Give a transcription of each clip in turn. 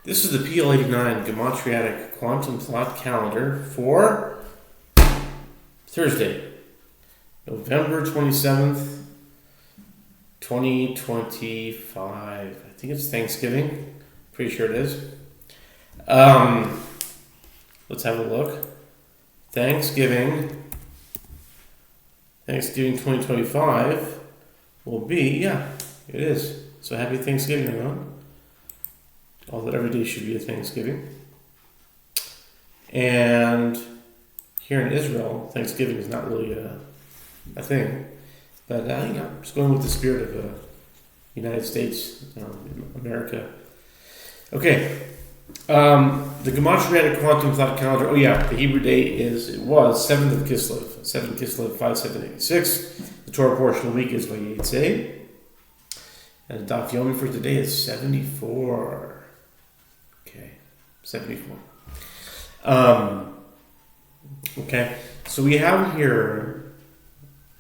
This is the PL-89 Gematria Quantum Thought Calendar for Thursday, November 27th, 2025. I think it's Thanksgiving. Pretty sure it is. Let's have a look. Thanksgiving 2025 will be, it is. So happy Thanksgiving, everyone. Although every day should be a Thanksgiving. And here in Israel, Thanksgiving is not really a thing. But, just going with the spirit of the United States, America. Okay. The Gematria Quantum Thought Calendar. The Hebrew day was 7th of Kislev. 7th Kislev 5786. The Torah portion of the week is Vayetze. And the Daf Yomi for today is 74. Okay, 74. Okay, so we have here,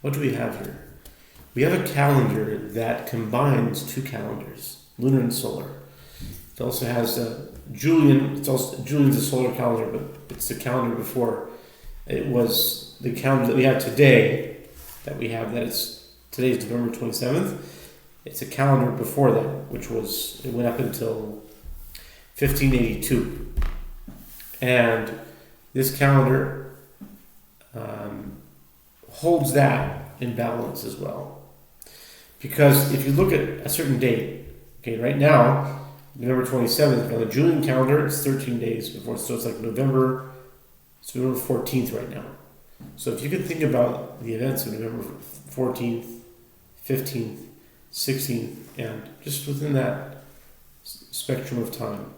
what do we have here? We have a calendar that combines two calendars, lunar and solar. It also has Julian's a solar calendar, but it's the calendar before. It was the calendar that we have today, today's November 27th. It's a calendar before that, it went up until 1582. And this calendar holds that in balance as well. Because if you look at a certain date, right now, November 27th, on the Julian calendar, it's 13 days before, so it's like November 14th right now. So if you can think about the events of November 14th, 15th, 16th, and just within that spectrum of time,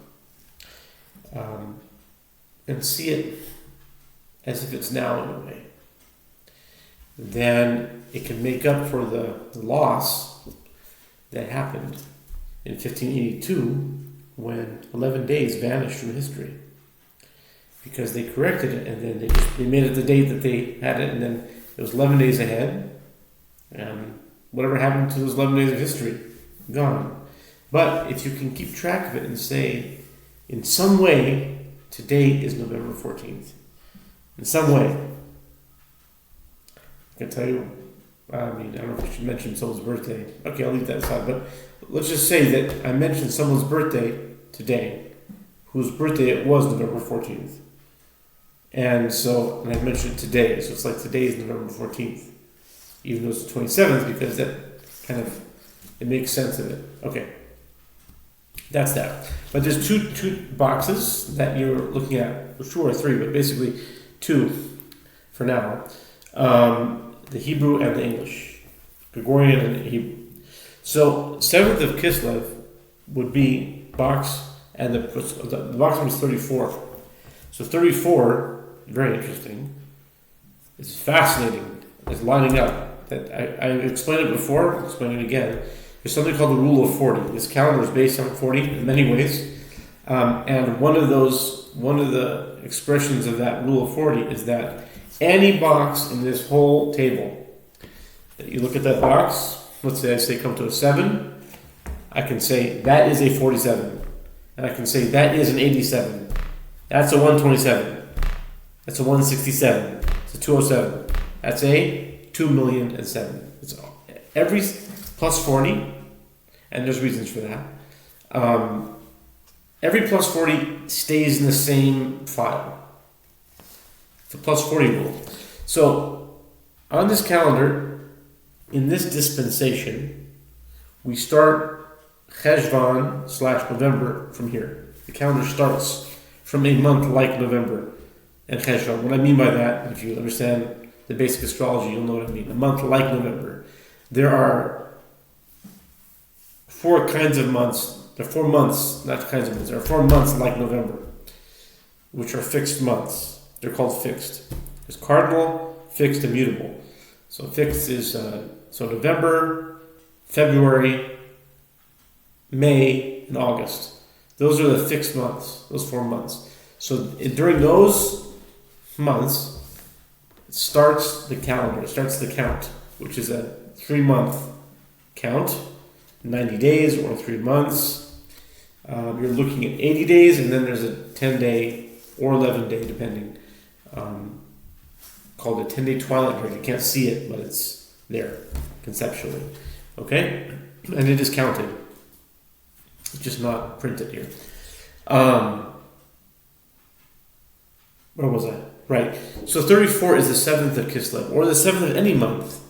and see it as if it's now in a way, then it can make up for the loss that happened in 1582 when 11 days vanished from history, because they corrected it and then they made it the date that they had it, and then it was 11 days ahead, and whatever happened to those 11 days of history, gone. But if you can keep track of it and say, in some way, today is November 14th. In some way. I can tell you, I don't know if I should mention someone's birthday. Okay, I'll leave that aside. But let's just say that I mentioned someone's birthday today, whose birthday it was November 14th. And I mentioned it today. So it's like today is November 14th. Even though it's the 27th, because that it makes sense of it. Okay. That's that. But there's two boxes that you're looking at. Sure, three, but basically two for now. The Hebrew and the English. Gregorian and Hebrew. So 7th of Kislev would be box, and the box number is 34. So 34, very interesting. It's fascinating. It's lining up. I explained it before, I'll explain it again. There's something called the rule of 40. This calendar is based on 40 in many ways. And one of the expressions of that rule of 40 is that any box in this whole table, that you look at that box, let's say I say come to a 7, I can say that is a 47. And I can say that is an 87. That's a 127. That's a 167. It's a 207. That's a 2,000,007. It's every plus 40, and there's reasons for that. Every plus 40 stays in the same file. It's a plus 40 rule. So on this calendar, in this dispensation, we start Cheshvan/November from here. The calendar starts from a month like November and Cheshvan. What I mean by that, if you understand the basic astrology, you'll know what I mean. A month like November. There are 4 kinds of months. There are 4 months, not kinds of months. There are 4 months like November, which are fixed months. They're called fixed. There's cardinal, fixed, and mutable. So fixed is November, February, May, and August. Those are the fixed months, those 4 months. So during those months, it starts the calendar, it starts the count, which is a 3-month count, 90 days or 3 months. you're looking at 80 days, and then there's a 10-day or 11-day, depending, called a 10-day twilight period. You can't see it, but it's there conceptually. Okay? And it is counted. It's just not printed here. Where was I? Right. So 34 is the 7th of Kislev, or the 7th of any month,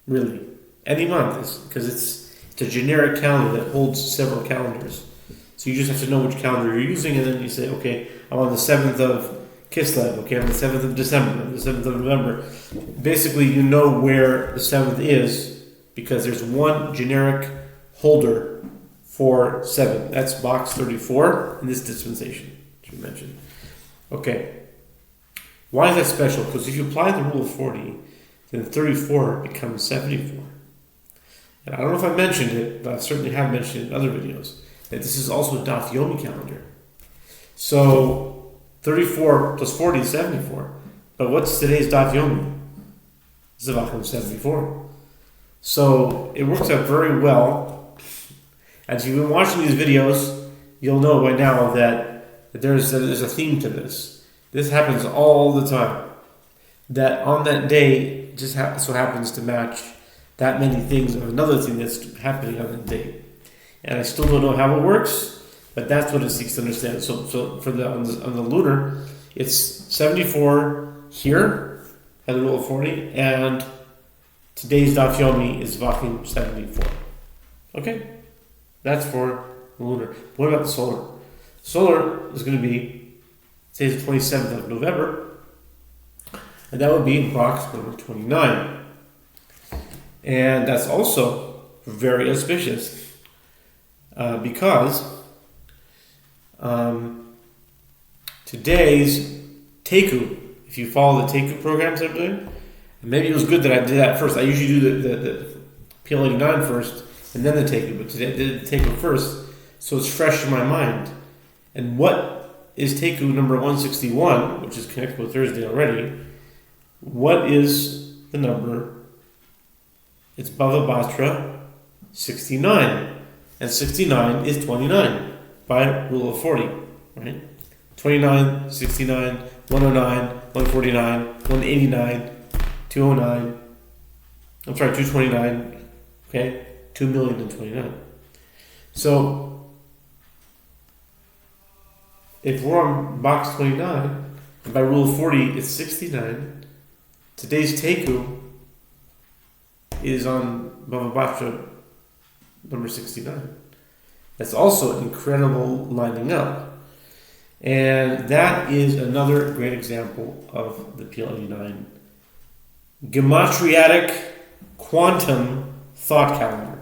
really. Any month, because it's a generic calendar that holds several calendars. So you just have to know which calendar you're using, and then you say, okay, I'm on the 7th of Kislev, okay, I'm on the 7th of December, the 7th of November. Basically, you know where the 7th is, because there's one generic holder for 7. That's box 34 in this dispensation, which you mentioned. Okay. Why is that special? Because if you apply the rule of 40, then 34 becomes 74. And I don't know if I mentioned it, but I certainly have mentioned it in other videos, that this is also a Daf Yomi calendar. So 34 plus 40 is 74. But what's today's Daf Yomi? Zavachim 74. So it works out very well. As you've been watching these videos, you'll know by now that there's a theme to this. This happens all the time. That on that day just so happens to match that many things of another thing that's happening on that day. And I still don't know how it works, but that's what it seeks to understand. So for on the lunar, it's 74 here at the rule of 40, and today's Daf Yomi is Vachim 74. Okay? That's for the lunar. What about the solar? Solar is going to be, today's the 27th of November, and that would be in box number 29. And that's also very auspicious because today's Teku, if you follow the Teku programs I'm doing, and maybe it was good that I did that first. I usually do the PL-89 first and then the Teku, but today I did the Teku first, so it's fresh in my mind. And what is Teku number 161, which is connected with Thursday already? What is the number? It's Bava Batra 69. And 69 is 29 by rule of 40. Right? 29, 69, 109, 149, 189, 209. I'm sorry, 229. Okay? 2,029,029. So, if we're on box 29, and by rule of 40 it's 69, today's Teku is on Bava Batra number 69. That's also an incredible lining up. And that is another great example of the PL-89 gematriatic quantum thought calendar.